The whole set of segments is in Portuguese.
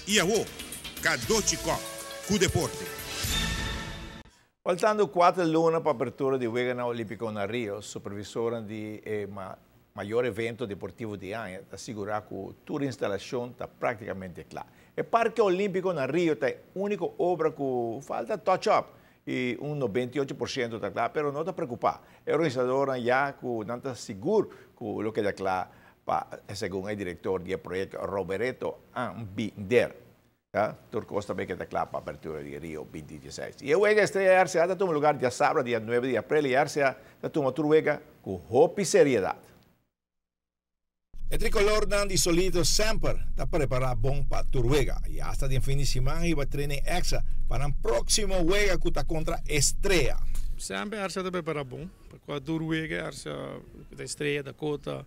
Iaô, Cadochicó, cu deporte. Faltando 4 lunas para a apertura do Jogo Olímpico na Rio, supervisora do maior evento deportivo de ano, assegurar que toda a instalação está praticamente clara. O Parque Olímpico na Rio é a única obra que falta touch-up e 98% está claro, mas não está preocupado. A organizadora já não está seguro que o que está claro, segundo o diretor do projeto, Roberto Ambinder. Turcos também que está claro para a abertura de Rio 2016. E o Jogo estreia se está no lugar de sábado, dia 9 de abril, e se está tomando o Jogo com hope e seriedade. O tricolor Nandi Solito sempre está preparado bom para o Jogo. E hasta de fim de semana vai treinar extra para o próximo Jogo que está contra Estrela. Sempre está preparado bom para o Jogo, a Estrela, Dakota,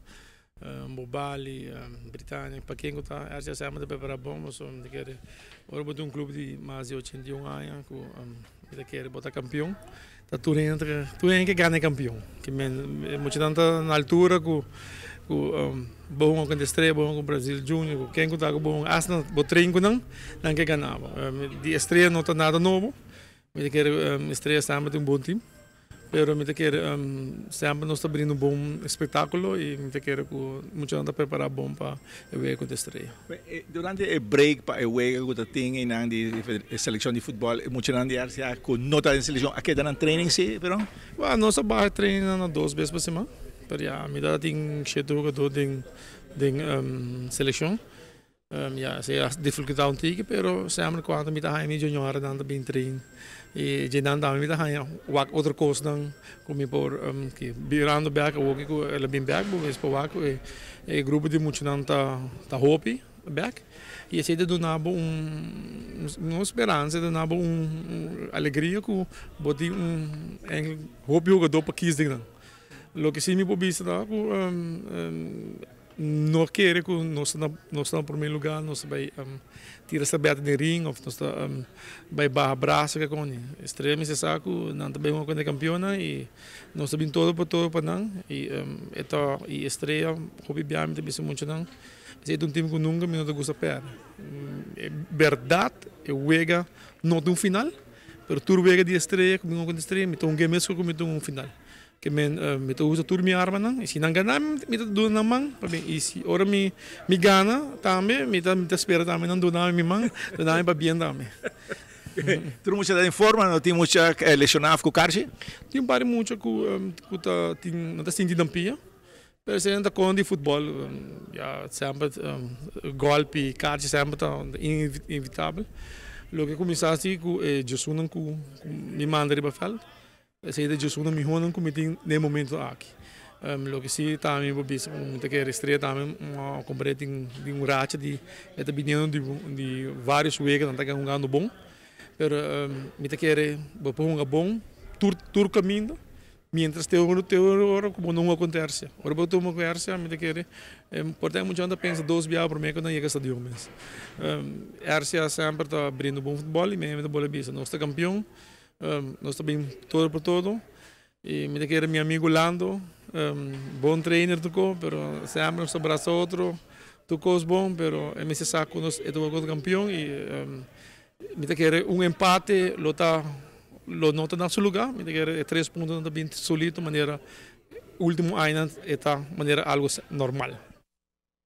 Mobali, Britânia, para quem está sempre preparado bom, mas agora botar clube de mais de 81 anos que quer botar campeão. Tá tudo que ganha campeão. Que muito tanto na altura que bom com a Estrela, bom com o Brasil Júnior, quem está bom, hasta o treino não que ganhava. De Estrela não está nada novo, mas quer Estrela sempre tem bom time. Pero me quer sempre nós está abrindo um bom espetáculo e me quer que muito anda preparar bom para o Jogo contra a Estrela. Durante o break para o Jogo que tem na seleção de futebol, muito anda já com nota de seleção, aqui dá um treino sim, pero? Nós vai treinar 2 vezes por semana. Pero já me dá tem jogador de seleção. Ja, se é dificuldade antiga, pero sempre quando me dá aí junior dando bem treino e já não dá me dá aí outra coisa não como por que virando back o que ela bem back mas por waco e grupo de muito não tá hope back e esse de donava uma esperança de donava alegria que boti hope jogador para 15 dias. Lo que sim me pobista tá não quer que nós estamos no primeiro lugar, nós vai tirar essa beta de ring, ou nós vai barrar braço que com Estrela me saco, não também uma coisa campeona e nós sabemos todo para não e Estrela hobby bem também se muito não, mas é um time que nunca me não gosta perder. É verdade, o Jogo não tem final, mas o Jogo de Estrela como uma Estrela, me tem um game como um final. Que me usa tudo minha arma não e se não ganhar me dá na mão e se ora me ganha também me espera também não dá minha mão dá para bem também. Tu muita em forma não tem muita lesionado com o Carchi? Tem para muito que não está sentindo ampia mas se ainda com de futebol já sempre golpe Carchi sempre está inevitável lo que começasse com Jesus não com me manda para feld. Essa de Jesus não me honra como tem no momento aqui. Lo que sim também vou ver muito que a Estrela também comprei de racha de está vindo de vários jogos não está jogando bom, pero me quer vou pôr bom tur caminho, mientras tem hora como não acontece. Ora vou tomar conversa me quer portanto muito anda pensa 2 dias por mês quando chega essa dia mês. RCA sempre está abrindo bom futebol e me bola bisa, nós está campeão. Nós também todo por todo e me quer meu amigo Lando bom trainer tocou, pero sempre nos abraça outro tocou bom, pero é me saco nós é do campeão e me quer empate lo nota na seu lugar me quer 3 pontos também solito maneira último ano está maneira algo normal.